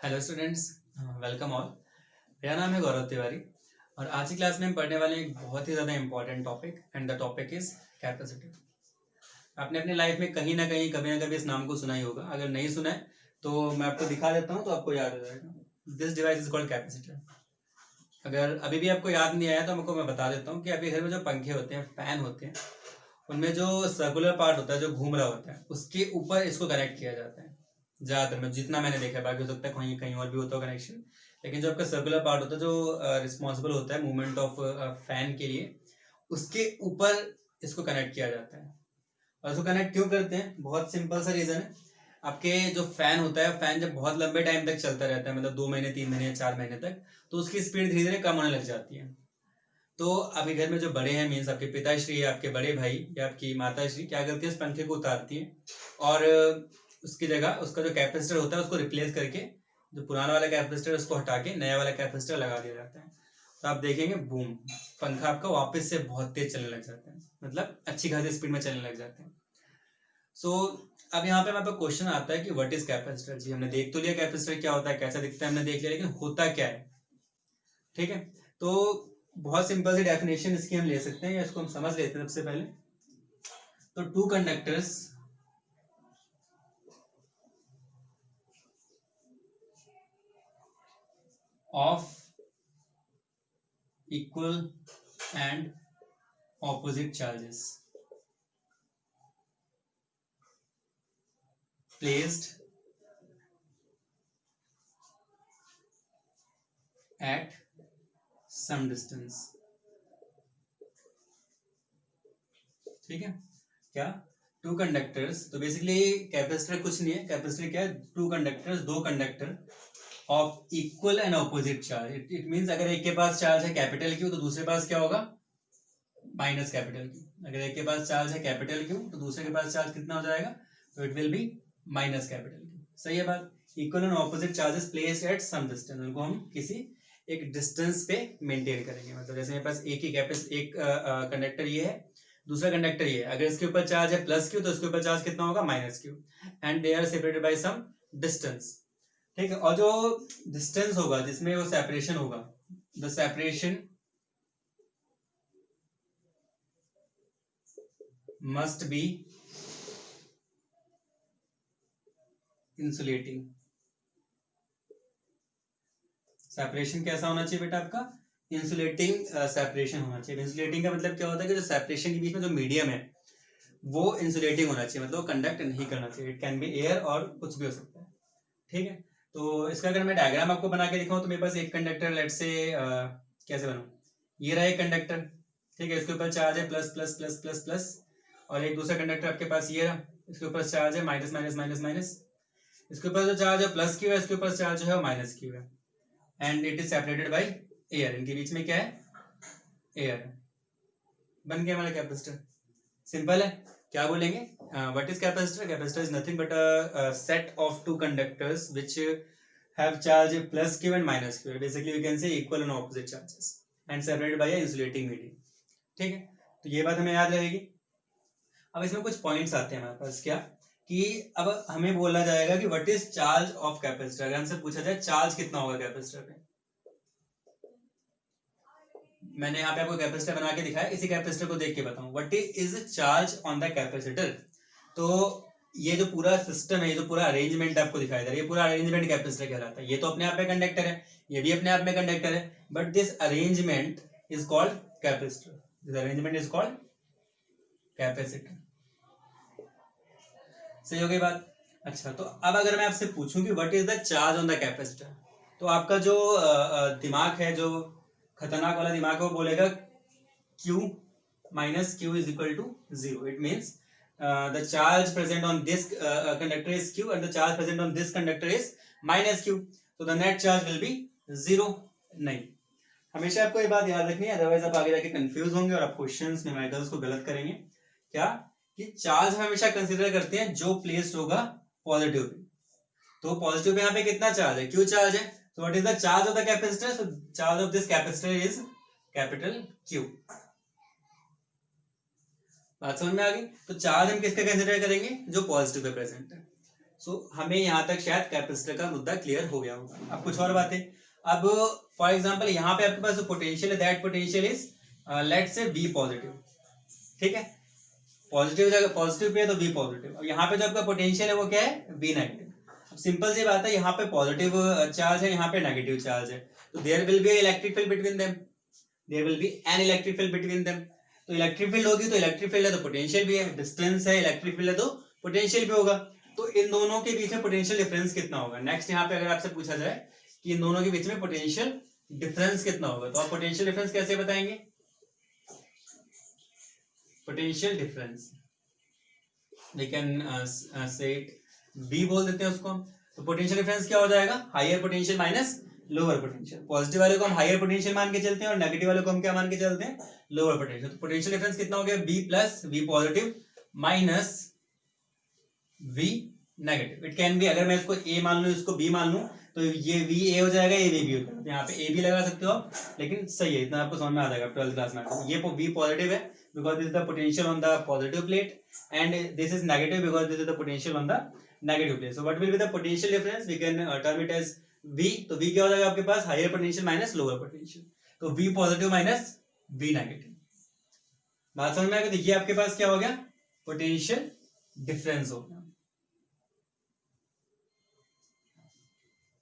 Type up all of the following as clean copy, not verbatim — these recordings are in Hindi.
Hello students, welcome all. मेरा नाम है गौरव तिवारी और आज की क्लास में हम पढ़ने वाले हैं एक बहुत ही ज़्यादा important topic and the topic is capacitor. आपने अपनी लाइफ में कहीं ना कहीं कभी ना कभी इस नाम को सुना ही होगा। अगर नहीं सुना है तो मैं आपको दिखा देता हूँ तो आपको याद हो जाएगा। This device is called capacitor. अगर अभी भी आपको याद नहीं आया तो मैं बता देता हूँ कि अभी घर में जो पंखे होते हैं, फैन होते हैं, उनमें जो सर्कुलर पार्ट होता है जो घूम रहा होता है उसके ऊपर इसको कनेक्ट किया जाता है। ज़्यादातर में जितना मैंने देखा है, बाकी हो सकता है कहीं कहीं और भी होता हो कनेक्शन, लेकिन जो आपका सर्कुलर पार्ट होता है जो रिस्पॉन्सिबल होता है मूवमेंट ऑफ फैन के लिए, उसके ऊपर इसको कनेक्ट किया जाता है। और इसको कनेक्ट क्यों करते हैं? बहुत सिंपल सा रीज़न है। आपके जो फैन होता है, फैन जब बहुत लंबे टाइम तक चलता रहता है, मतलब 2 महीने 3 महीने 4 महीने तक, तो उसकी स्पीड धीरे धीरे कम होने लग जाती है। तो आपके घर में जो बड़े हैं, मीन्स आपके पिताश्री या आपके बड़े भाई या आपकी माताश्री क्या करती है, उस पंखे को उतारती है और उसकी जगह उसका जो कैपेसिटर होता है उसको रिप्लेस करके जो पुराना वाला कैपेसिटर उसको हटा के नया वाला कैपेसिटर लगा दिया जाता है। तो आप देखेंगे बूम, पंखा आपका वापस से बहुत तेज चलने लग जाता है, मतलब अच्छी खासी स्पीड में चलने लग जाते हैं। सो अब यहाँ पे हमारे क्वेश्चन आता है कि व्हाट इज कैपेसिटर। जी, हमने देख तो लिया कैपेसिटर क्या होता है, कैसा दिखता है, हमने देख लिया, लेकिन होता क्या है। ठीक है, तो बहुत सिंपल सी डेफिनेशन इसकी हम ले सकते हैं या इसको हम समझ लेते हैं। सबसे पहले तो two conductors of equal and opposite charges placed at some distance। ठीक है, क्या टू कंडक्टर्स, तो बेसिकली कैपेसिटर कुछ नहीं है। कैपेसिटर क्या है? टू कंडक्टर्स, दो conductor of equal and opposite charge. It means अगर एक के पास चार्ज है कैपिटल क्यू तो दूसरे पास क्या होगा? Minus capital Q. अगर एक के पास चार्ज है कैपिटल क्यू तो दूसरे के पास चार्ज कितना हो जाएगा? तो it will B minus capital Q. सही है बात। Equal and opposite charges placed at some distance, उनको हम किसी एक डिस्टेंस पे मेंटेन करेंगे। मतलब जैसे मेरे पास एक कंडक्टर ये है, दूसरा कंडक्टर ये है। अगर इसके ऊपर चार्ज है प्लस क्यू तो इसके ऊपर चार्ज कितना होगा? Minus q. And they are separated by some distance. ठीक है, और जो डिस्टेंस होगा जिसमें वो सेपरेशन होगा, the separation must be insulating. Separation कैसा होना चाहिए बेटा आपका? इंसुलेटिंग सेपरेशन होना चाहिए। इंसुलेटिंग का मतलब क्या होता है कि जो सेपरेशन के बीच में जो मीडियम है वो इंसुलेटिंग होना चाहिए, मतलब कंडक्ट नहीं करना चाहिए। इट कैन बी एयर और कुछ भी हो सकता है। ठीक है, तो इसका अगर मैं डायग्राम आपको बना के दिखाऊं तो मेरे पास एक कंडक्टर, लेट से कैसे बनाऊं, ये रहा एक कंडक्टर। ठीक है, इसके ऊपर चार्ज है plus plus plus plus plus, और एक दूसरा कंडक्टर आपके पास ये रहा, इसके ऊपर चार्ज है माइनस माइनस माइनस माइनस। इसके ऊपर जो चार्ज है प्लस क्यू है, इसके ऊपर चार्ज जो है माइनस क्यू है, and it is separated by air. इनके बीच में क्या है? एयर। बन गया हमारा कैपेसिटर। सिंपल है। क्या बोलेंगे? What is capacitor? Capacitor is nothing but a set of two conductors which have charge plus q and minus q। basically we can say equal and opposite charges and separated by a insulating medium। ठीक है, तो ये बात हमें याद रहेगी। अब इसमें कुछ पॉइंट्स आते हैं हमारे पास, क्या कि अब हमें बोला जाएगा कि what is charge of capacitor. अगर हमसे पूछा जाए चार्ज कितना होगा कैपेसिटर पे, मैंने यहाँ पे आपको कैपेसिटर बना के दिखाया, इसी कैपेसिटर को देख के बताऊं what is charge on the capacitor. तो ये जो पूरा सिस्टम है, ये जो पूरा अरेंजमेंट आपको दिखाई दे रहा है, ये पूरा अरेंजमेंट कैपेसिटर कहलाता है। ये तो अपने आप में कंडक्टर है, ये भी अपने आप में कंडक्टर है, but this arrangement is called capacitor. This arrangement is called capacitor. सही हो गई बात। अच्छा, तो अब अगर मैं आपसे पूछूं कि what is the charge on the capacitor, तो आपका जो दिमाग है, जो खतरनाक वाला दिमाग है, वो बोलेगा Q minus Q is equal to 0। It means the charge present on this conductor is Q and the charge present on this conductor is minus Q। So the net charge will be 0। नहीं, हमेशा आपको ये बात याद रखनी है, अदरवाइज आप आगे जाके कंफ्यूज होंगे और आप क्वेश्चंस न्यूमेरिकल्स को गलत करेंगे। क्या कि चार्ज हम हमेशा कंसीडर करते हैं जो प्लेस्ड होगा पॉजिटिव पे। तो पॉजिटिव पे यहाँ पे कितना चार्ज है? Q चार्ज है। So what is the charge of the capacitor? So charge of this capacitor is capital Q। बात समझ में आ गई। तो चार्ज हम किसका कंसीडर करेंगे? जो पॉजिटिव पे प्रेजेंट है। हमें यहाँ तक शायद कैपेसिटर का मुद्दा क्लियर हो गया होगा। अब कुछ और बातें। अब फॉर एग्जांपल यहाँ पे आपके पास जो पोटेंशियल है, that potential is let's say V positive, ठीक है, पॉजिटिव पे है तो V पॉजिटिव। और यहाँ पे जो आपका पोटेंशियल है वो क्या है, V नेगेटिव। अब सिंपल सी बात है, यहाँ पे पॉजिटिव चार्ज है, यहाँ पे नेगेटिव चार्ज है, तो there will be electric field between them, there will be an electric field between them. तो इलेक्ट्रिक फील्ड होगी तो इलेक्ट्रिक फील्ड है तो पोटेंशियल भी है, डिस्टेंस है, इलेक्ट्रिक फील्ड है तो पोटेंशियल भी होगा। तो इन दोनों के बीच में पोटेंशियल डिफरेंस कितना होगा। नेक्स्ट यहाँ पे अगर आपसे पूछा जाए कि इन दोनों के बीच में पोटेंशियल डिफरेंस कितना होगा, तो आप पोटेंशियल डिफरेंस कैसे बताएंगे, potential difference we can say it V बोल देते हैं उसको हम। तो पोटेंशियल डिफरेंस क्या हो जाएगा, higher potential minus lower potential. Positive वाले को हम हायर पोटेंशियल मान के चलते हैं और नेगेटिव वाले को हम क्या मान के चलते हैं, लोअर पोटेंशियल। तो पोटेंशियल डिफरेंस कितना हो गया, V plus V positive minus V negative. It can be, अगर मैं इसको A मान लूं, इसको B मान लूं, तो ये V A हो जाएगा, ये V B हो जाएगा। यहाँ पे A भी लगा सकते हो आप, लेकिन सही है, इतना आपको समझ में आ जाएगा 12th क्लास में। ये V पॉजिटिव है because this is the potential on the positive plate, and this is negative because this is the potential on the negative plate. So what will be the potential difference, we can term it as V। तो V क्या हो जाएगा आपके पास, higher potential minus lower potential, तो V positive minus V negative. बात समझ में आ गई। देखिए आपके पास क्या हो गया, पोटेंशियल डिफरेंस हो गया।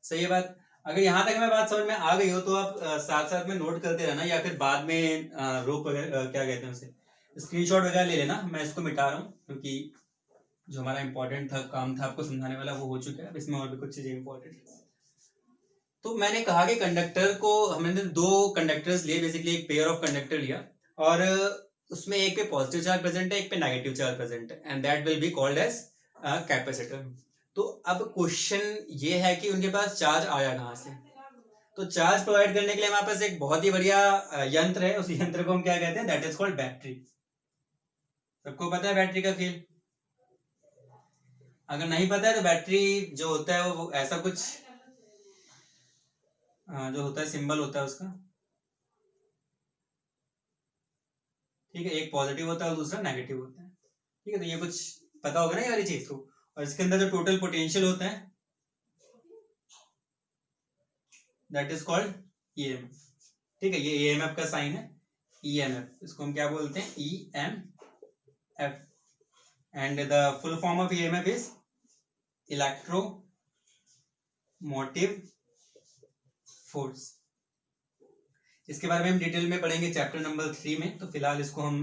सही है बात। अगर यहां तक हमें बात समझ में आ गई हो तो आप साथ साथ में नोट करते रहना, या फिर बाद में रोक वगैरह क्या कहते हैं उसे, स्क्रीनशॉट वगैरह ले लेना। मैं इसको मिटा रहा हूँ क्योंकि जो हमारा इंपॉर्टेंट था, काम था आपको समझाने वाला, वो हो चुका है। अब इसमें और भी कुछ चीजें इंपॉर्टेंट। तो मैंने कहा कि कंडक्टर को हमने दो कंडक्टर्स लिए, बेसिकली एक पेयर ऑफ कंडक्टर लिया, और उसमें एक पे पॉजिटिव चार्ज प्रेजेंट है, एक पे नेगेटिव चार्ज प्रेजेंट है, and that will be called as capacitor. तो अब क्वेश्चन ये है कि उनके पास चार्ज आया कहाँ से। तो चार्ज प्रोवाइड करने के लिए हमारे पास एक बहुत ही बढ़िया यंत्र है, उस यंत्र को हम क्या कहते हैं, दैट इज कॉल्ड बैटरी। सबको पता है बैटरी का खेल, अगर नहीं पता है तो बैटरी जो होता है वो ऐसा कुछ जो होता है, सिंबल होता है उसका, ठीक है, एक पॉजिटिव होता है और दूसरा नेगेटिव होता है, ठीक है। तो ये कुछ पता होगा ना ये वाली चीज को। और इसके अंदर जो टोटल पोटेंशियल होता है दैट इज कॉल्ड EMF, ठीक है। ये EMF का साइन है, EMF, इसको हम क्या बोलते हैं, EMF, and the full form of EMF is electromotive force. इसके बारे में हम डिटेल में पढ़ेंगे चैप्टर नंबर 3 में, तो फिलहाल इसको हम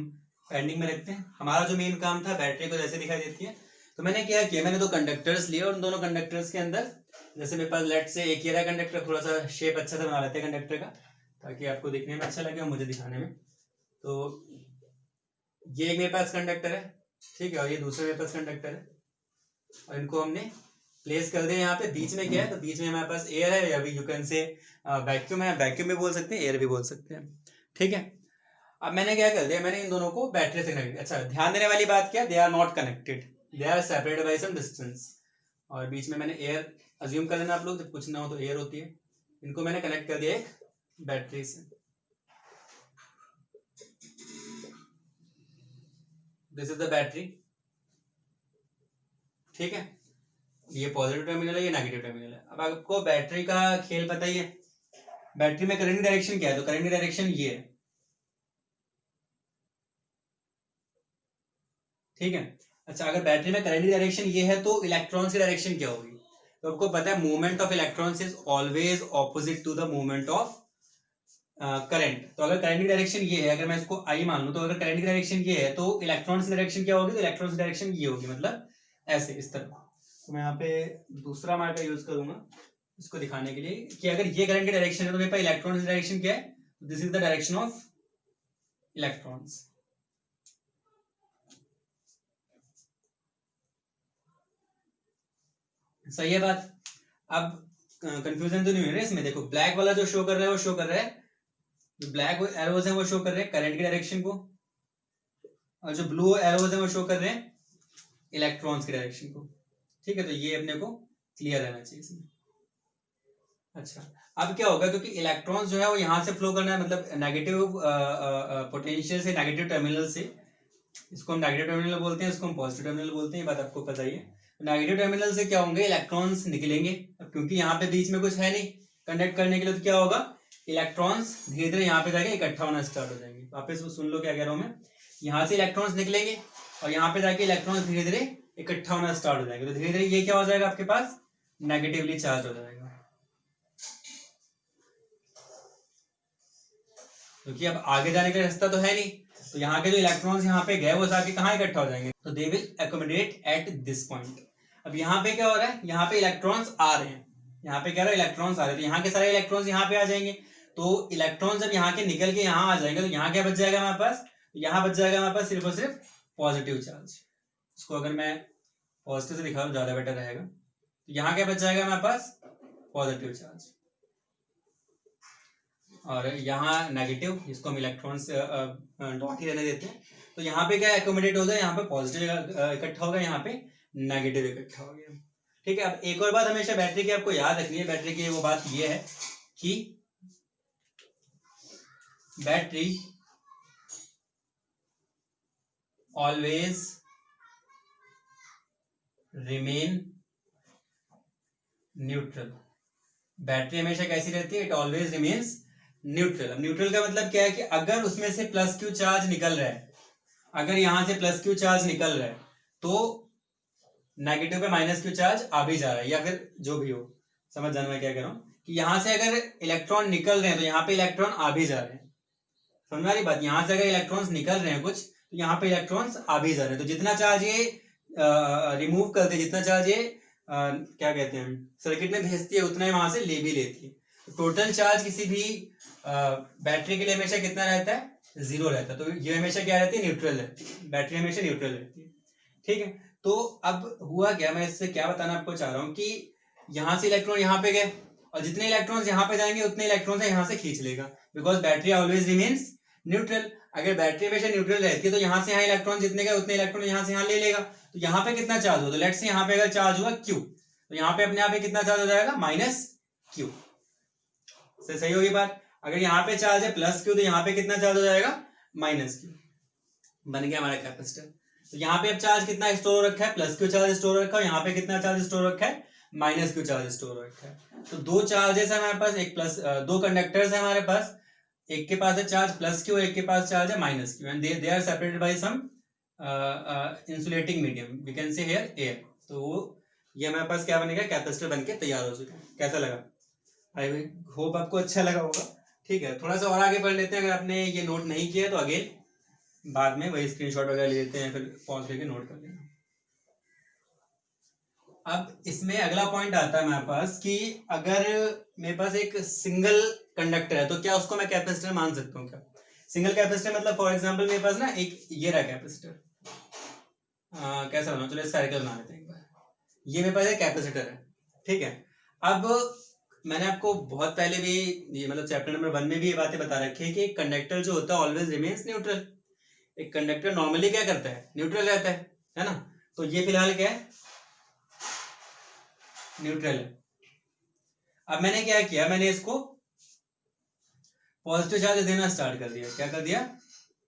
पेंडिंग में रखते हैं। हमारा जो मेन काम था, बैटरी को जैसे दिखाई देती है, तो मैंने क्या किया, मैंने दो कंडक्टर्स लिए और उन दोनों कंडक्टर्स के अंदर, जैसे मेरे पास लेट से एक ये रहा कंडक्टर, थोड़ा सा शेप अच्छा से बना लेते हैं कंडक्टर का ताकि आपको दिखने में अच्छा लगे और मुझे दिखाने में। तो ये एक मेरे पास कंडक्टर है, ठीक है, और ये दूसरा मेरे पास कंडक्टर है, और इनको हमने प्लेस कर दिया। यहाँ पे बीच में क्या है, तो बीच में हमारे पास एयर है, या भी यू कैन से वैक्यूम है, वैक्यूम भी बोल सकते हैं, एयर भी बोल सकते हैं, ठीक है। अब मैंने क्या कर दिया, मैंने इन दोनों को बैटरी से कनेक्ट किया। अच्छा, ध्यान देने वाली बात क्या, they are not connected, they are separated by some distance. और बीच में मैंने एयर अज्यूम कर लेना आप लोग, जब कुछ ना हो तो एयर होती है। इनको मैंने कनेक्ट कर दिया एक बैटरी से, दिस इज द बैटरी, ठीक है। ये पॉजिटिव टर्मिनल है, ये नेगेटिव टर्मिनल है। अब आपको बैटरी का खेल पता ही है, बैटरी में करंट डायरेक्शन क्या है, तो करंट डायरेक्शन ये है, ठीक है। अच्छा, अगर बैटरी में करंट डायरेक्शन ये है तो इलेक्ट्रॉन्स की डायरेक्शन क्या होगी, तो आपको पता है movement of electrons is always opposite to the movement of current. तो अगर करंट की डायरेक्शन ये है, अगर मैं इसको I मान लूं, तो अगर करंट की डायरेक्शन ये है तो इलेक्ट्रॉन्स की डायरेक्शन क्या होगी, तो इलेक्ट्रॉन्स की डायरेक्शन ये होगी, मतलब ऐसे, इस तरह। तो मैं यहाँ पे दूसरा मार्कर यूज करूंगा इसको दिखाने के लिए कि अगर ये करंट की डायरेक्शन है तो मेरे पास इलेक्ट्रॉन्स की डायरेक्शन क्या है, this is the direction of electrons. सही है बात। अब कंफ्यूजन तो नहीं हो रहा है इसमें। देखो ब्लैक वाला जो शो कर रहा है वो शो कर रहा है, जो ब्लैक एरोज है वो शो कर रहे हैं करंट की डायरेक्शन को, और जो ब्लू एरोज है वो शो कर रहे हैं इलेक्ट्रॉन्स की डायरेक्शन को, ठीक है। तो ये अपने को क्लियर रहना चाहिए इसमें। अच्छा, अब क्या होगा, क्योंकि इलेक्ट्रॉन्स जो है वो यहां से फ्लो करना है, मतलब नेगेटिव पोटेंशियल से, नेगेटिव टर्मिनल से, इसको हम नेगेटिव टर्मिनल बोलते हैं, इसको हम पॉजिटिव टर्मिनल बोलते हैं, ये बात आपको पता ही है। नेगेटिव टर्मिनल से क्या होंगे, इलेक्ट्रॉन्स निकलेंगे। अब क्योंकि यहाँ पे बीच में कुछ है नहीं कंडक्ट करने के लिए, तो क्या होगा, इलेक्ट्रॉन्स धीरे धीरे यहाँ पे जाके इकट्ठा होना स्टार्ट हो जाएंगे। वापस सुन लो क्या कह रहा हूँ मैं, यहाँ से इलेक्ट्रॉन्स निकलेंगे और यहाँ पे जाके इलेक्ट्रॉन्स धीरे धीरे इकट्ठा होना स्टार्ट हो जाएंगे। तो धीरे धीरे ये क्या हो जाएगा, आपके पास नेगेटिवली चार्ज हो जाएगा, क्योंकि अब आगे जाने का रास्ता तो है नहीं। तो यहाँ के जो इलेक्ट्रॉन्स यहाँ पे गए वो जाके कहाँ इकट्ठा हो जाएंगे, तो they will accommodate at this point. अब यहाँ पे क्या हो रहा है, यहाँ पे इलेक्ट्रॉन्स आ रहे हैं, यहाँ पे क्या रहा है, इलेक्ट्रॉन्स आ रहे हैं, तो यहाँ के सारे इलेक्ट्रॉन्स यहाँ पे आ जाएंगे। तो इलेक्ट्रॉन जब यहाँ के निकल के यहाँ आ जाएंगे तो यहाँ क्या बच जाएगा हमारे पास, यहाँ बच जाएगा हमारे पास सिर्फ और सिर्फ पॉजिटिव चार्ज। इसको अगर मैं पॉजिटिव से दिखाऊं ज्यादा बेटर रहेगा। तो यहाँ क्या बच जाएगा हमारे पास, पॉजिटिव चार्ज, और यहाँ नेगेटिव, जिसको हम इलेक्ट्रॉन से डॉट ही रहने देते हैं। तो यहाँ पे क्या एकोमोडेट होगा, यहाँ पे पॉजिटिव इकट्ठा होगा, यहाँ पे नेगेटिव इकट्ठा हो गया। ठीक है। अब एक और बात हमेशा बैटरी की आपको याद रखनी है, बैटरी की वो बात ये है कि battery always remain neutral. Battery हमेशा कैसी रहती है, इट ऑलवेज रिमेन्स न्यूट्रल। अब न्यूट्रल का मतलब क्या है कि अगर उसमें से प्लस क्यू चार्ज निकल रहा है, अगर यहां से प्लस क्यू चार्ज निकल रहा है तो नेगेटिव पे माइनस क्यू चार्ज आ भी जा रहा है, या फिर जो भी हो, समझ जाना मैं क्या कह रहा हूं कि यहां से अगर इलेक्ट्रॉन निकल रहे हैं तो यहाँ पे इलेक्ट्रॉन आ भी जा रहे हैं। समझ में आ रही बात, यहां से अगर इलेक्ट्रॉन्स निकल रहे हैं कुछ तो यहाँ पे इलेक्ट्रॉन्स आ भी जा रहे हैं। तो जितना चार्ज ये रिमूव करते हैं, जितना चार्ज ये क्या कहते हैं सर्किट में भेजती है, उतना ही वहां से ले भी लेती है। टोटल चार्ज किसी भी बैटरी के लिए हमेशा कितना रहता है, 0 रहता है। तो ये हमेशा क्या रहती है, न्यूट्रल है, बैटरी हमेशा न्यूट्रल रहती है। ठीक है। तो अब हुआ क्या, मैं इससे क्या बताना आपको चाह रहा हूँ कि यहाँ से इलेक्ट्रॉन यहाँ पे गए और जितने इलेक्ट्रॉन्स यहाँ पे जाएंगे उतने इलेक्ट्रॉन्स यहाँ से खींच लेगा, because battery always remains neutral. अगर बैटरी हमेशा न्यूट्रल रहती है तो यहाँ से यहाँ इलेक्ट्रॉन जितने गए उतने इलेक्ट्रॉन यहाँ से यहाँ ले लेगा। तो यहाँ पे कितना चार्ज हो, तो लेट्स से यहाँ पे अगर चार्ज हुआ Q, तो यहाँ पे अपने आप ही कितना चार्ज हो जाएगा, -Q से। सही होगी बात। अगर यहाँ पे चार्ज है +Q तो यहाँ पे कितना चार्ज हो जाएगा, -Q। बन गया हमारा कैपेसिटर। तो यहाँ पे अब चार्ज कितना स्टोर हो रखा है, +Q चार्ज स्टोर हो रखा है, यहाँ पे कितना चार्ज स्टोर हो रखा है, -Q चार्ज स्टोर हो रखा है। तो दो चार्जेस है हमारे पास, दो कंडक्टर्स है हमारे पास, एक के पास है चार्ज +Q और एक के पास चार्ज है -Q, and they are separated by some insulating medium, we can say here air. तो ये हमारे पास क्या बनेगा, कैपेसिटर बनके तैयार हो चुका है। कैसा लगा, आई होप आपको अच्छा लगा होगा। ठीक है, थोड़ा सा और आगे पढ़ लेते हैं। अगर आपने ये नोट नहीं किया तो अगेन बाद में वही स्क्रीनशॉट वगैरह ले लेते हैं, फिर पॉज करके नोट कर लेना। अब इसमें अगला पॉइंट आता है मेरे पास कि अगर मेरे पास एक सिंगल कंडक्टर है तो क्या उसको मैं कैपेसिटर मान सकता हूँ क्या। सिंगल कैपेसिटर मतलब फॉर एग्जांपल मेरे पास ना एक ये रहा कैपेसिटर, कैसा बना, चलो स्फेरिकल बना लेते हैं एक बार। ये मेरे पास एक कैपेसिटर है। ठीक है। अब मैंने आपको बहुत पहले भी ये मतलब चैप्टर नंबर 1 में भी ये बातें बता रखी है कि एक कंडक्टर जो होता है ऑलवेज रिमेन्स न्यूट्रल। एक कंडक्टर नॉर्मली क्या करता है, न्यूट्रल रहता है ना। तो ये फिलहाल क्या है, न्यूट्रल है। अब मैंने क्या किया, मैंने इसको पॉजिटिव चार्जेस देना स्टार्ट कर दिया। क्या कर दिया,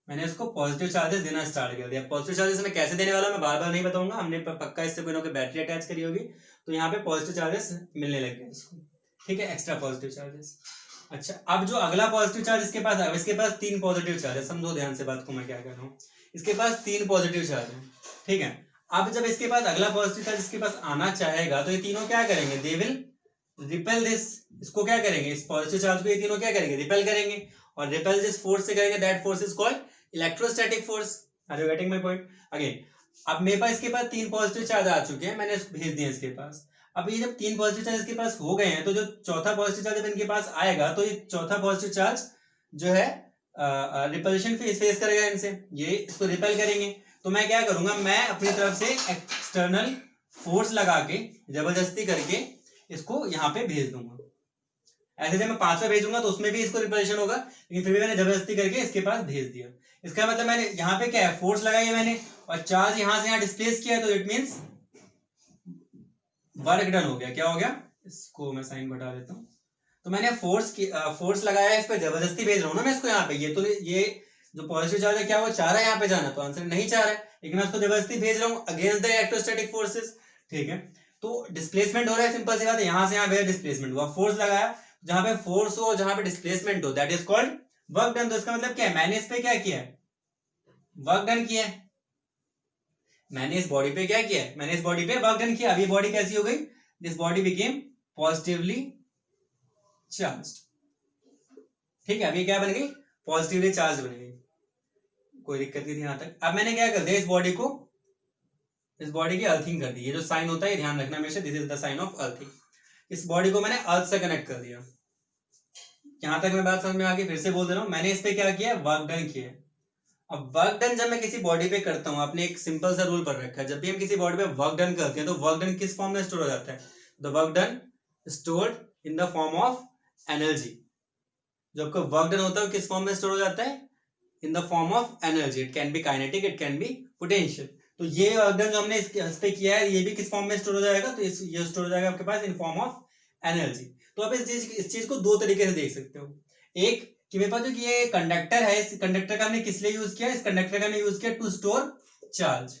मैंने इसको पॉजिटिव चार्जेस देना स्टार्ट कर दिया। पॉजिटिव चार्जेस मैं कैसे देने वाला हूं मैं बार बार नहीं बताऊंगा, हमने पक्का इससे कोई ना कोई बैटरी अटैच करी होगी, तो यहाँ पे पॉजिटिव चार्जेस मिलने लग गए इसको। ठीक है, एक्स्ट्रा पॉजिटिव चार्जेस। अच्छा, अब जो अगला पॉजिटिव चार्ज इसके पास है, इसके पास 3 पॉजिटिव चार्ज है। समझो ध्यान से बात को मैं क्या कर रहा हूँ। इसके पास 3 पॉजिटिव चार्ज है। ठीक है। अब जब इसके पास अगला पॉजिटिव चार्ज इसके पास आना चाहेगा तो ये तीनों क्या करेंगे, दे विल रिपेल दिस। इसको क्या करेंगे, इस पॉजिटिव चार्ज को ये तीनों क्या करेंगे, रिपेल करेंगे। और रिपेल जिस फोर्स से करेंगे that force is called electrostatic force. Are you getting my point again. अब मेरे पास इसके पास 3 पॉजिटिव चार्ज आ चुके हैं, मैंने भेज दिए इसके पास। अब ये जब 3 पॉजिटिव चार्ज इसके पास हो गए हैं तो जो चौथा पॉजिटिव चार्ज जब इनके पास आएगा तो ये चौथा पॉजिटिव चार्ज जो है रिपल्शन फेस करेगा इनसे, ये इसको रिपेल करेंगे। तो मैं क्या करूंगा, मैं अपनी तरफ से एक्सटर्नल फोर्स लगा के जबरदस्ती करके इसको यहाँ पे भेज दूंगा। ऐसे जब मैं 5वां भेजूंगा तो उसमें भी इसको रिपल्शन होगा, लेकिन फिर भी मैंने जबरदस्ती करके इसके पास भेज दिया। इसका मतलब मैंने यहाँ पे क्या है, फोर्स लगाई है मैंने और चार्ज यहाँ से यहाँ डिस्प्लेस किया है, तो इट मीन्स वर्क डन हो गया। क्या हो गया, इसको मैं साइन बता देता हूँ। तो मैंने फोर्स लगाया है, इस पर जबरदस्ती भेज रहा हूँ ना मैं इसको यहाँ पे। ये जो पॉजिटिव चार्ज है क्या वो चाह रहा है यहाँ पे जाना, तो आंसर नहीं चाह रहा है, लेकिन मैं उसको जबरदस्ती भेज रहा हूँ अगेंस्ट द इलेक्ट्रोस्टैटिक फोर्सेस। ठीक है, तो डिस्प्लेसमेंट हो रहा है, सिंपल सी बात है, यहां से यहां वेयर डिस्प्लेसमेंट हुआ, फोर्स लगाया, जहां पे फोर्स हो जहां पे डिस्प्लेसमेंट हो, that is called work done. तो इसका मतलब क्या है, मैंने इस पे क्या किया है, वर्क डन किया है, मैंने इस बॉडी पे क्या किया है, मैंने इस बॉडी पे वर्क डन किया। अब ये बॉडी कैसी हो गई, this body became positively charged, ठीक है, अब ये क्या बन गई, पॉजिटिवली चार्ज बन गई, कोई दिक्कत नहीं थी यहां तक। अब मैंने क्या कर दिया, इस बॉडी को, इस बॉडी की अर्थिंग कर दी, ये जो साइन होता है ध्यान रखना हमेशा, this is the sign of earthing. इस बॉडी को मैंने अर्थ से कनेक्ट कर दिया। यहां तक मैं बात समझ में आ गई, फिर से बोल दे रहा हूं, मैंने इस पे क्या किया, वर्क डन किया। अब वर्क डन जब मैं किसी बॉडी पे करता हूं, आपने एक सिंपल सा रूल पढ़ रखा है, जब भी हम किसी बॉडी पे वर्क डन करते हैं तो वर्क डन किस फॉर्म में स्टोर हो जाता है, the work done stored in the form of energy. जो आपका वर्क डन होता है किस फॉर्म में स्टोर हो जाता है, in the form of energy, it can be kinetic, it can be potential. तो ये वर्क डन जो हमने इस पे किया है, ये भी किस फॉर्म में स्टोर हो जाएगा, तो ये स्टोर हो जाएगा आपके पास इन फॉर्म ऑफ एनर्जी। तो आप इस चीज को दो तरीके से देख सकते हो, एक कि मेरे पास जो ये कंडक्टर है, इस कंडक्टर का हमने किस लिए यूज किया, इस कंडक्टर का हमने यूज किया टू स्टोर चार्ज।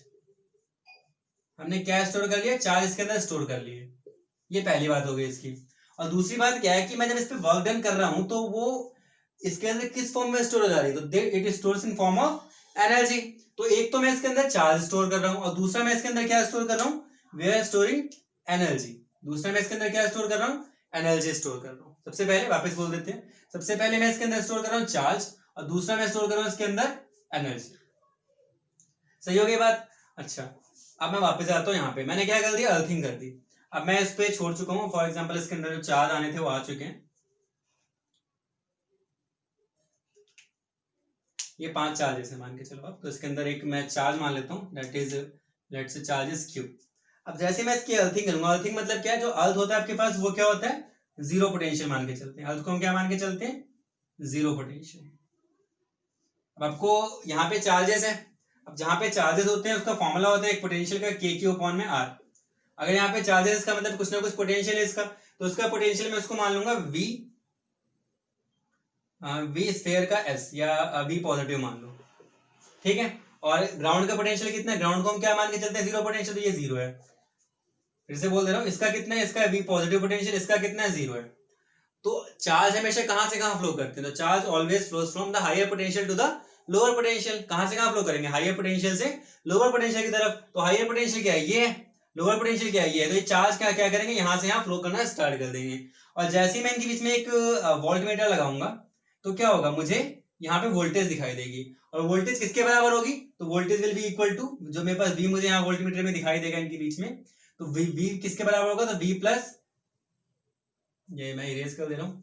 हमने क्या स्टोर कर लिया, चार्ज इसके अंदर स्टोर कर लिए, ये पहली बात हो गई इसकी। और दूसरी बात क्या है कि मैं जब इस पे वर्क डन कर रहा हूं तो वो इसके अंदर किस फॉर्म में स्टोर हो जा रही है, तो it stores in form of energy. तो एक तो मैं इसके अंदर चार्ज स्टोर कर रहा हूं और दूसरा मैं इसके अंदर क्या स्टोर कर रहा हूं, वी आर स्टोरिंग एनर्जी। दूसरा मैं इसके अंदर क्या स्टोर कर रहा हूं, एनर्जी स्टोर कर रहा हूं। सबसे पहले वापस बोल देते हैं, सबसे पहले मैं इसके अंदर स्टोर कर रहा हूं चार्ज और दूसरा मैं स्टोर कर रहा हूं इसके अंदर एनर्जी। सही हो गई बात। अच्छा, अब मैं वापस आता हूं, यहाँ पे मैंने क्या कर दिया, अर्थिंग कर दी। अब मैं इस पे छोड़ चुका हूं, फॉर एग्जांपल इसके अंदर जो चार्ज आने थे वो आ चुके हैं, ये 5 चार्जेस है मान के चलो आप। तो इसके अंदर एक मैं चार्ज मान लेता हूं, that is let's say charge is Q. अब जैसे मैं इसकी अर्थिंग करूंगा, अर्थिंग मतलब क्या है, जो अर्थ होता है आपके पास वो क्या होता है, जीरो पोटेंशियल मान के चलते हैं, अर्थ को हम क्या मान के चलते हैं, जीरो पोटेंशियल। अब आपको यहाँ पे चार्जेस है, अब जहां पे चार्जेस होते हैं उसका फॉर्मूला होता है एक पोटेंशियल का, के क्यू अपॉन में आर। अगर यहाँ पे चार्जेस का मतलब कुछ ना कुछ पोटेंशियल है इसका, तो उसका पोटेंशियल मैं उसको मान लूंगा वी, वी स्फीयर का एस या वी पॉजिटिव मान लो, ठीक है। और ग्राउंड का पोटेंशियल कितना है, ग्राउंड को हम क्या मान के चलते हैं, जीरो पोटेंशियल, तो ये जीरो है। फिर से बोल दे रहा हूं, इसका कितना है, इसका वी पॉजिटिव पोटेंशियल, इसका कितना है, जीरो है। तो चार्ज हमेशा कहां से कहां फ्लो करते हैं, तो charge always flows from the higher potential to the lower potential. कहां से कहां फ्लो करेंगे, हायर पोटेंशियल से लोअर पोटेंशियल की तरफ। तो हायर पोटेंशियल क्या है, ये है, लोअर पोटेंशियल क्या है, ये है। तो ये चार्ज क्या क्या करेंगे, यहां से यहां फ्लो करना स्टार्ट कर देंगे। और जैसे ही मैं इनके बीच में एक वोल्टमीटर लगाऊंगा तो क्या होगा, मुझे यहाँ पे वोल्टेज दिखाई देगी। और वोल्टेज किसके बराबर होगी, तो voltage will be equal to, जो मेरे पास वी मुझे यहाँ वोल्टमीटर में दिखाई देगा इनके बीच में, तो वी किसके बराबर होगा, तो वी प्लस, ये मैं इरेज कर दे रहा हूं,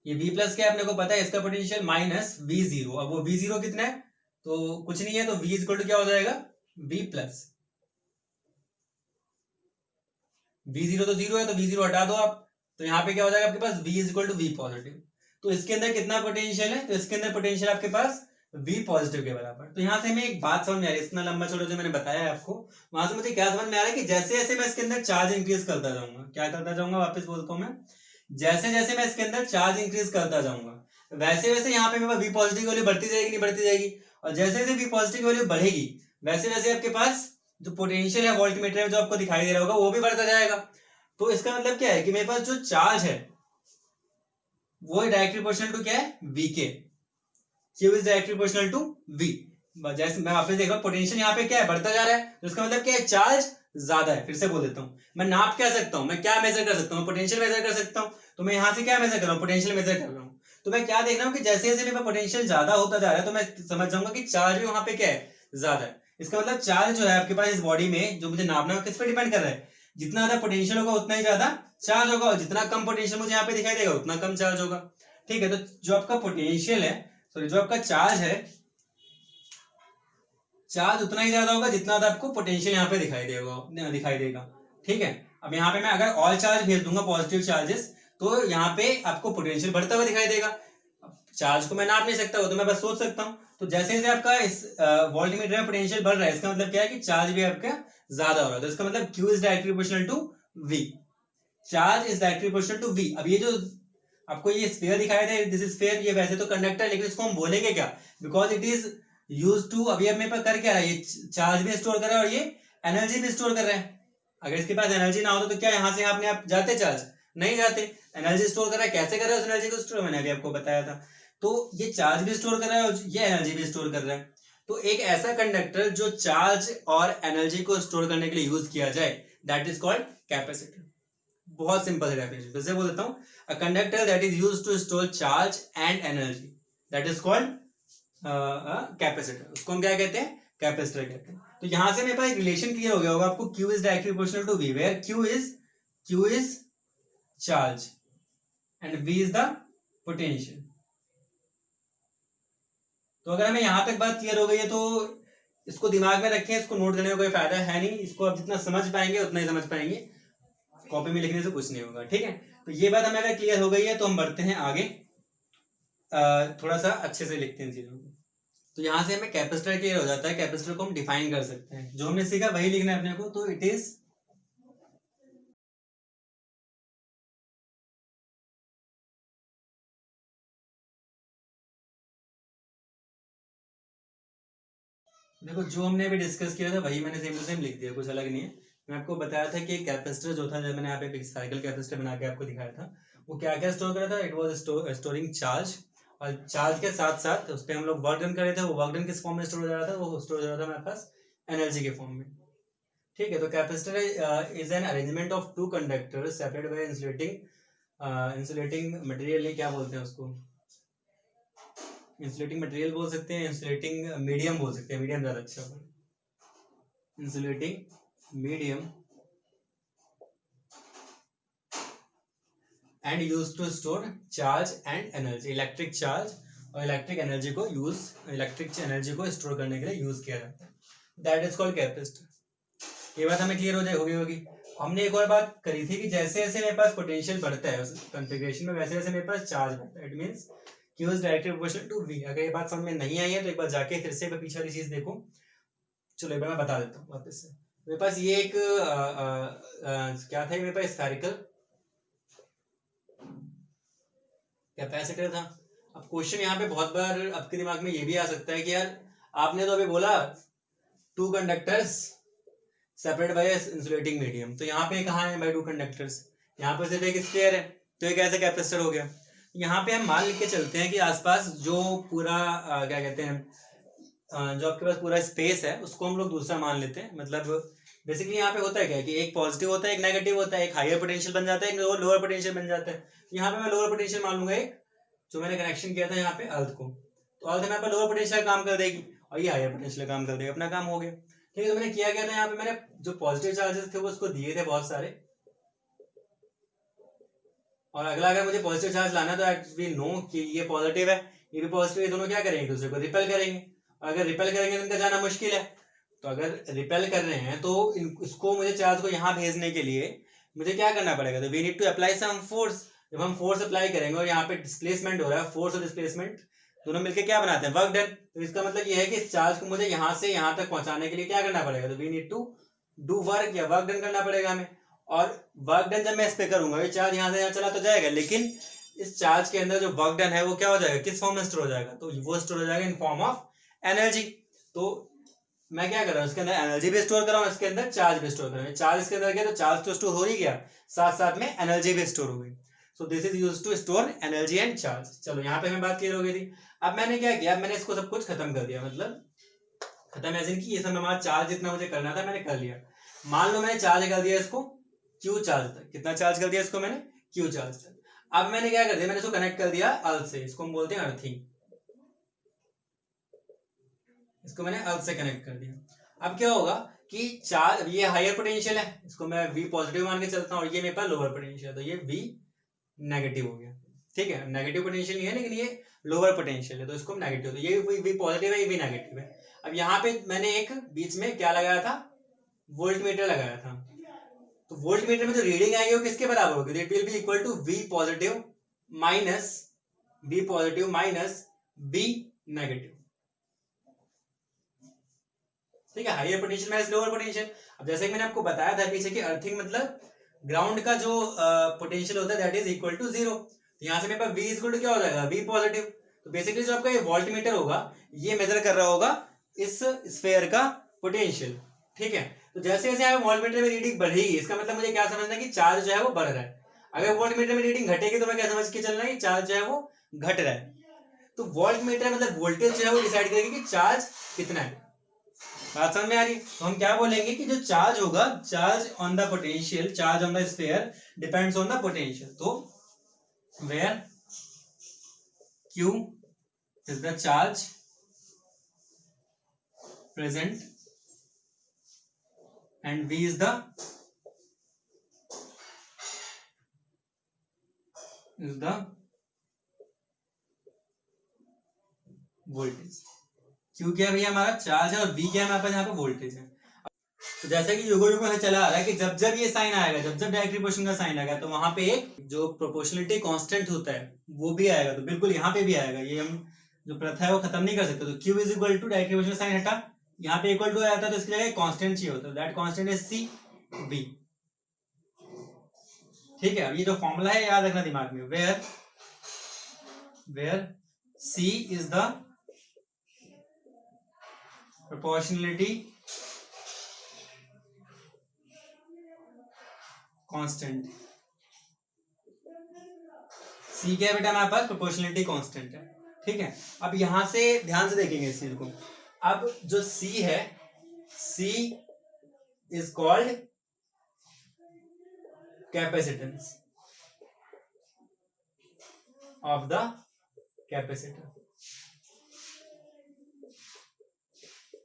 ये v प्लस क्या है अपने को पता है, इसका पोटेंशियल माइनस वी जीरो। अब वो वी जीरो कितना है, तो कुछ नहीं है, तो v इक्वल टू क्या हो जाएगा, v प्लस, वी जीरो तो जीरो है, तो वी जीरो हटा दो आप, तो यहाँ पे क्या हो जाएगा आपके पास, v equal to v positive. तो इसके अंदर कितना पोटेंशियल है, तो इसके अंदर पोटेंशियल आपके पास v पॉजिटिव के बराबर। तो यहाँ से हमें एक बात समझ में आ रही है, इतना लंबा छोटा जो मैंने बताया है आपको, वहां से मुझे क्या समझ में आ रहा है कि जैसे जैसे मैं इसके अंदर चार्ज इंक्रीज करता जाऊंगा, क्या करता जाऊंगा, वापस बोलता हूँ मैं, जैसे जैसे मैं इसके अंदर चार्ज इंक्रीज करता जाऊंगा वैसे वैसे यहाँ पे मेरे पास वी पॉजिटिव की वैल्यू बढ़ती जाएगी, नहीं बढ़ती जाएगी। और जैसे जैसे वी पॉजिटिव की वैल्यू बढ़ेगी वैसे वैसे आपके पास जो पोटेंशियल है वोल्टमीटर में जो आपको दिखाई दे रहा होगा वो भी बढ़ता जाएगा। तो इसका मतलब क्या है कि मेरे पास जो चार्ज है वो डायरेक्टली प्रोपोर्शनल टू क्या है, वी के, q is directly proportional to v. जैसे मैं वापस देख रहा हूँ, पोटेंशियल यहाँ पे क्या है, बढ़ता जा रहा है, तो इसका मतलब क्या है, चार्ज ज्यादा है। फिर से बोल देता हूँ, मैं नाप क्या सकता हूँ, मैं क्या मेजर कर सकता हूँ, पोटेंशियल मेजर कर सकता हूँ। तो मैं यहाँ से क्या मेजर कर रहा हूँ, पोटेंशियल मेजर कर रहा हूँ। तो मैं क्या देख रहा हूँ कि जैसे जैसे मेरा पोटेंशियल ज्यादा होता जा रहा है तो मैं समझ जाऊंगा कि चार्ज भी वहां पे क्या है, ज्यादा है। इसका मतलब चार्ज जो है आपके पास इस बॉडी में जो मुझे नापना है किस पे डिपेंड कर रहा है, जितना ज्यादा पोटेंशियल होगा उतना ही ज्यादा चार्ज होगा, और जितना कम पोटेंशियल मुझे यहाँ पे दिखाई देगा उतना कम चार्ज होगा। ठीक है, तो जो आपका पोटेंशियल है, सॉरी जो आपका चार्ज है, चार्ज उतना ही ज्यादा होगा जितना ज्यादा आपको पोटेंशियल यहाँ पे दिखाई देगा। ठीक है, अब यहाँ पे मैं अगर ऑल चार्ज भेज दूंगा पॉजिटिव चार्जेस, तो यहाँ पे आपको पोटेंशियल बढ़ता हुआ दिखाई देगा। चार्ज को मैं नाप नहीं सकता, वो तो मैं बस सोच सकता हूँ। तो जैसे जैसे आपका इस वोल्टमीटर में पोटेंशियल बढ़ रहा है, इसका मतलब क्या है कि चार्ज भी आपका ज्यादा हो रहा है। तो इसका मतलब Q is directly proportional to V, charge is directly proportional to V। अब ये जो आपको ये स्फीयर दिखाई दे, दिस इज स्फीयर, ये वैसे तो कंडक्टर, लेकिन इसको हम बोलेंगे क्या, because it is use to, अभी अब मेरे पास कर क्या रहा है, ये चार्ज भी स्टोर कर रहा है और ये एनर्जी भी स्टोर कर रहा है। अगर इसके पास एनर्जी ना होता तो क्या यहाँ से अपने आप जाते चार्ज? नहीं जाते। एनर्जी स्टोर कर रहा है, कैसे कर रहा है उस एनर्जी को स्टोर? मैंने अभी आपको बताया था। तो ये चार्ज भी स्टोर कर रहा है और ये एनर्जी भी स्टोर कर रहा है। तो एक ऐसा कंडक्टर जो चार्ज और एनर्जी को स्टोर करने के लिए यूज किया जाए, दैट इज कॉल्ड कैपेसिटर। बहुत सिंपल है डेफिनेशन, फिर से बोल देता हूं, a conductor that is used to store charge and energy, that is called capacitor. उसको हम क्या कहते हैं? कैपेसिटर कहते हैं। तो यहां से मेरे पास एक रिलेशन क्लियर हो गया होगा आपको, Q is directly proportional to V, where Q is charge and V is the potential. तो अगर हमें यहां तक बात क्लियर हो गई है तो इसको दिमाग में रखें, इसको नोट करने का कोई फायदा है नहीं, इसको आप जितना समझ पाएंगे उतना ही समझ पाएंगे, कॉपी में लिखने से कुछ नहीं होगा, ठीक है। तो ये बात हमें अगर क्लियर हो गई है तो हम बढ़ते हैं आगे, थोड़ा सा अच्छे से लिखते हैं चीजों को। तो यहां से हमें कैपेसिटर क्लियर हो जाता है, कैपेसिटर को हम डिफाइन कर सकते हैं, जो हमने सीखा वही लिखना है अपने को। तो इट इज देखो, जो हमने अभी डिस्कस किया था वही मैंने सेम टू सेम लिख दिया, कुछ अलग नहीं है। मैं आपको बताया था कि कैपेसिटर जो था, जब मैंने यहाँ पे एक साइकिल कैपेसिटर बना के आपको दिखाया था, वो क्या क्या स्टोर कर रहा था? इट वाज स्टोरिंग चार्ज, और चार्ज के साथ साथ उस पर हम लोग वर्क डन कर रहे थे। वो वर्क डन किस फॉर्म में स्टोर हो जा रहा था? वो स्टोर हो जा रहा था हमारे पास एनर्जी के फॉर्म में, ठीक है। तो capacitor is an arrangement of two conductors separated by insulating material. क्या बोलते हैं उसको? इंसुलेटिंग मटेरियल बोल सकते हैं, इंसुलेटिंग मीडियम बोल सकते हैं, मीडियम ज्यादा अच्छा होगा, insulating medium, and use to store charge and energy, electric charge और इलेक्ट्रिक एनर्जी को स्टोर करने के लिए यूज किया जाता है, दैट इज कॉल्ड कैपेसिटर। ये बात हमें क्लियर हो जाए होगी। हमने एक और बात करी थी कि जैसे जैसे मेरे पास पोटेंशियल बढ़ता है उस कॉन्फ़िगरेशन में, वैसे वैसे मेरे पास चार्ज बढ़ता है। It means Q is directly proportional to V। अगर ये बात समझ में नहीं आई है तो एक बार जाके फिर से पीछे वाली चीज देखो। चलो एक बार मैं बता देता हूँ वापस से। मेरे पास ये एक क्या था, मेरे पास स्फेरिकल कैपेसिटर था। अब क्वेश्चन यहाँ पे बहुत बार आपके दिमाग में ये भी आ सकता है कि यार आपने तो अभी बोला two conductors separate by insulating medium, तो यहाँ पे कहाँ है भाई टू कंडक्टर्स? यहाँ पे सिर्फ एक स्फीयर है, तो ये कैसे कैपेसिटर हो गया? यहाँ पे हम मान लिख के चलते हैं कि आसपास जो पूरा क्या कहते हैं, जो आपके पास पूरा स्पेस है उसको हम लोग दूसरा मान लेते हैं। मतलब बेसिकली यहाँ पे होता है क्या कि एक पॉजिटिव होता है, एक नेगेटिव होता है, एक हायर पोटेंशियल बन जाता है, एक लोअर पोटेंशियल बन जाता है। यहाँ पे मैं लोअर पोटेंशियल मान लूंगा एक, जो मैंने कनेक्शन किया था यहाँ पे अर्थ को, तो अर्थ यहाँ पे लोअर पोटेंशियल काम कर देगी और ये हायर पोटेंशियल काम कर देगा, अपना काम हो गया, ठीक है। तो मैंने किया क्या था, यहाँ पे मैंने जो पॉजिटिव चार्जेस थे वो उसको दिए थे बहुत सारे, और अगला अगर मुझे पॉजिटिव चार्ज लाना तो वी नो कि ये पॉजिटिव है, ये भी पॉजिटिव है, दोनों क्या करेंगे? दूसरे को रिपेल करेंगे। अगर रिपेल करेंगे तो इनका जाना मुश्किल है, तो अगर रिपेल कर रहे हैं तो इसको मुझे चार्ज को यहाँ भेजने के लिए मुझे क्या करना पड़ेगा? तो we need to apply some force. जब हम फोर्स अप्लाई करेंगे और यहाँ पे डिस्प्लेसमेंट हो रहा है, फोर्स और डिस्प्लेसमेंट दोनों मिलकर क्या बनाते हैं? Work done. तो इसका मतलब ये है कि इस चार्ज को मुझे यहाँ से यहाँ तक पहुंचाने के लिए क्या करना पड़ेगा? तो we need to do work, या वर्क डन करना पड़ेगा हमें। और वर्क डन जब मैं इस पे करूंगा, ये चार्ज यहाँ से यहाँ चला तो जाएगा, लेकिन इस चार्ज के अंदर जो वर्क डन है वो क्या हो जाएगा? किस फॉर्म में स्टोर हो जाएगा? तो वो स्टोर हो जाएगा इन फॉर्म ऑफ एनर्जी। तो मैं क्या कर रहा हूँ, इसके अंदर एनर्जी भी स्टोर कर रहा हूँ, इसके अंदर चार्ज भी स्टोर कर रहा हूँ। चार्ज इसके अंदर गया तो चार्ज तो स्टोर हो ही गया, साथ साथ में एनर्जी भी स्टोर हो गई। So this is used to store energy and charge. चलो यहाँ पे हमें बात क्लियर हो गई थी। अब मैंने क्या किया, मैंने इसको सब कुछ खत्म कर दिया, मतलब खत्म ऐसे कि ये सब हमारा चार्ज जितना मुझे करना था मैंने कर लिया। मान लो मैंने चार्ज कर दिया इसको Q चार्ज तक। कितना चार्ज कर दिया इसको मैंने? Q चार्ज तक। अब मैंने क्या कर दिया, मैंने इसको कनेक्ट कर दिया अर्थ से, इसको हम बोलते हैं अर्थिंग, इसको मैंने अर्थ से कनेक्ट कर दिया। अब क्या होगा कि चार्ज, ये हायर पोटेंशियल है, इसको मैं V पॉजिटिव मान के चलता हूँ, और ये मेरे पास लोअर पोटेंशियल है, तो ये V नेगेटिव हो गया, ठीक है। नेगेटिव पोटेंशियल नहीं है लेकिन ये लोअर पोटेंशियल है, तो इसको नेगेटिव, तो ये V पॉजिटिव है, ये V नेगेटिव है। अब यहाँ पे मैंने एक बीच में क्या लगाया था, वोल्ट मीटर लगाया था। तो वोल्ट मीटर में जो रीडिंग आएगी वो किसके बराबर होगी? It will be equal to V positive minus B negative, ठीक है। Higher potential minus lower potential. अब जैसे कि मैंने आपको बताया था पीछे कि अर्थिंग मतलब ग्राउंड का जो पोटेंशियल होता है दैट इज इक्वल टू 0। तो यहाँ से मेरे पास V इक्वल टू क्या हो जाएगा? V positive. तो बेसिकली जो आपका ये वोल्ट मीटर होगा ये मेजर कर रहा होगा इस स्फीयर का पोटेंशियल, ठीक है। तो जैसे जैसे वोल्टमीटर में रीडिंग बढ़ेगी, इसका मतलब मुझे क्या समझना है कि चार्ज जो है वो बढ़ रहा है। अगर वोल्टमीटर में रीडिंग घटेगी तो मैं क्या समझ के चलना है कि चार्ज जो है वो घट रहा है। तो वोल्टमीटर मतलब वोल्टेज जो है वो डिसाइड करेगी कि चार्ज कितना है। बात समझ में आ रही है? तो हम क्या बोलेंगे कि जो चार्ज होगा, charge on the potential, charge on the sphere depends on the potential. तो where Q is the charge present and V is the voltage. Q क्या है भैया हमारा चार्ज है और V क्या है हमारे पास यहाँ पे वोल्टेज है। तो जैसे कि युगो युगो से चला आ रहा है कि जब जब ये साइन आएगा, जब जब डायरेक्ट प्रोपोर्शन का साइन आएगा, तो वहां पे एक जो प्रोपोर्शनलिटी कांस्टेंट होता है वो भी आएगा। तो बिल्कुल यहाँ पे भी आएगा, ये हम जो प्रथा है वो खत्म नहीं कर सकते। तो Q is equal to direct proportion sign हटा, यहाँ पे इक्वल टू आता है तो इसकी जगह कांस्टेंट चाहिए होता है, that constant is C V। ठीक है, अब ये जो फॉर्मूला है याद रखना दिमाग में, where C is the proportionality constant. C क्या है बेटा हमारे पास? प्रोपोर्शनलिटी कांस्टेंट है। ठीक है, अब यहां से ध्यान से देखेंगे इस चीज को। अब जो C है, C is called capacitance of the capacitor.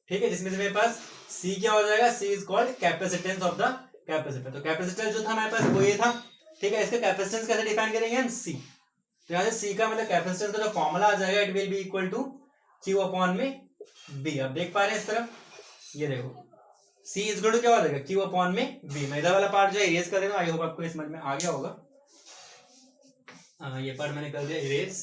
ठीक है, जिसमें से मेरे पास C क्या हो जाएगा? C is called capacitance of the capacitor. तो कैपेसिटर जो था हमारे पास वो ये था। ठीक है, इसका कैपेसिटेंस कैसे डिफाइन करेंगे हम? C। तो यहाँ से C का मतलब कैपेसिटेंस का जो फॉर्मूला आ जाएगा, it will be equal to Q upon में V। अब देख पा रहे हैं इस तरफ, ये देखो C इज इक्वल टू क्या हो जाएगा? Q अपॉन में V। मैं इधर वाला पार्ट जो है इरेज कर देना, आई होप आपको समझ में आ गया होगा। ये पार्ट मैंने कर दिया इरेज।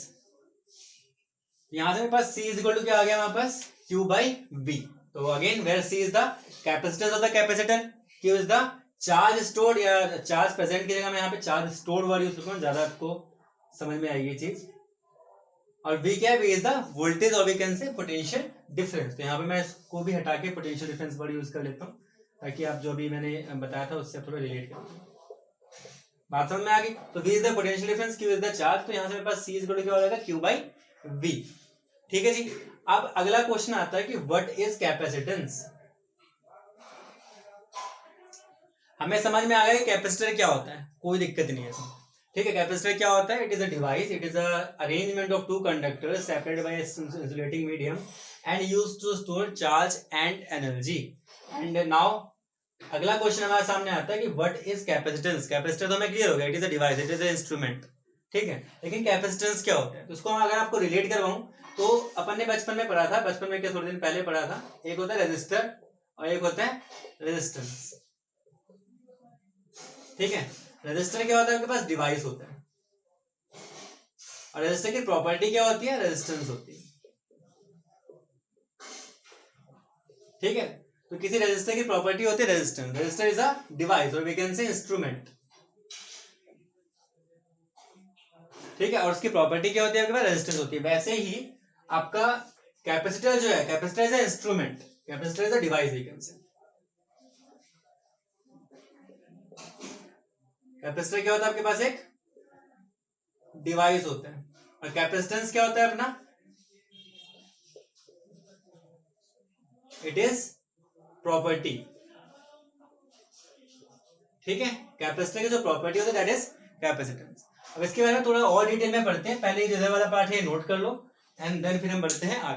यहाँ से मेरे पास C इज इक्वल टू क्या आ गया हमारे पास? Q by V। तो again where C is the capacitance of the capacitor, Q is the charge stored या चार्ज प्रेजेंट की जगह मैं यहाँ पे चार्ज स्टोर्ड वर्ड यूज करूँ, ज्यादा आपको समझ में आएगी चीज। और V क्या है? V इज द वोल्टेज और we can say potential difference. तो यहाँ पे मैं इसको भी हटा के पोटेंशियल डिफरेंस वर्ड यूज कर लेता हूँ, ताकि आप जो अभी मैंने बताया था उससे थोड़ा रिलेट कर। बात समझ में आ गई? तो V is the potential difference, Q is the charge. तो यहाँ से मेरे पास C इज इक्वल टू क्या हो जाएगा? Q by V। ठीक है जी। अब अगला क्वेश्चन आता है कि व्हाट इज कैपेसिटेंस। हमें समझ में आ गया कि कैपेसिटर क्या होता है, कोई दिक्कत नहीं है। ठीक है, कैपेसिटर क्या होता है? It is a device, it is a arrangement of two conductors separated by insulating medium and used to store charge and energy. And now अगला क्वेश्चन हमारे सामने आता है कि व्हाट इज कैपेसिटेंस। कैपेसिटर तो हमें क्लियर हो गया, it is a device, it is a instrument. ठीक है, लेकिन कैपेसिटेंस क्या होता है? तो उसको अगर आपको रिलेट करवाऊं तो अपन ने बचपन में पढ़ा था, बचपन में क्या थोड़े दिन पहले पढ़ा था, एक होता है रेजिस्टर और एक होता है रेजिस्टेंस। ठीक है, रेजिस्टर क्या होता है? आपके पास डिवाइस होता है, और रेजिस्टर की प्रॉपर्टी क्या होती है? रेजिस्टेंस होती है। ठीक है, तो किसी रेजिस्टर की प्रॉपर्टी होती है resistance. Resistor is a device और वी कैन से इंस्ट्रूमेंट। ठीक है, और उसकी प्रॉपर्टी क्या होती है? आपके पास रेजिस्टेंस होती है। वैसे ही आपका कैपेसिटर जो है, capacitor is a instrument, capacitor is a device we can say. Capacitor क्या होता है? आपके पास एक डिवाइस होता है, और कैपेसिटेंस क्या होता है अपना? It is property. ठीक है, कैपेसिटर की जो प्रॉपर्टी होती है दैट इज कैपेसिटेंस। अब इसके बारे में थोड़ा और डिटेल में पढ़ते हैं। पहले ये जो वाला पार्ट है नोट कर लो, एंड देन फिर हम बढ़ते हैं आगे।